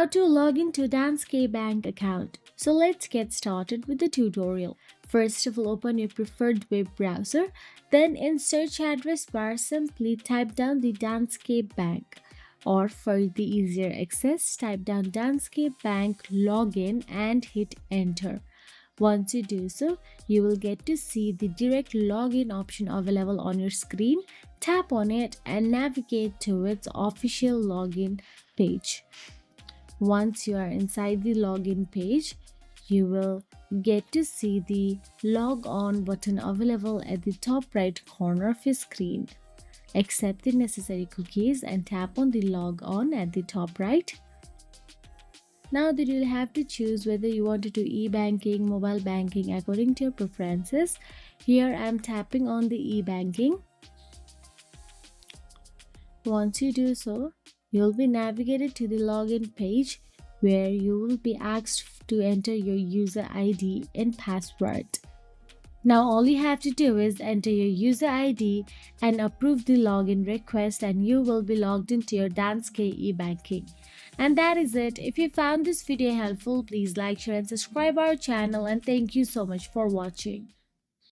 How to log into Danske Bank account. So let's get started with the tutorial. First of all, open your preferred web browser. Then in search address bar, simply type down the Danske Bank. Or for the easier access, type down Danske Bank login and hit enter. Once you do so, you will get to see the direct login option available on your screen. Tap on it and navigate to its official login page. Once you are inside the login page, you will get to see the log on button available at the top right corner of your screen. Accept the necessary cookies and tap on the log on at the top right. Now that you'll have to choose whether you want to do e-banking, mobile banking according to your preferences. Here I'm tapping on the e-banking. Once you do so, you'll be navigated to the login page where you will be asked to enter your user ID and password. Now all you have to do is enter your user ID and approve the login request, and you will be logged into your Danske e-banking. And that is it. If you found this video helpful, please like, share and subscribe our channel, and thank you so much for watching.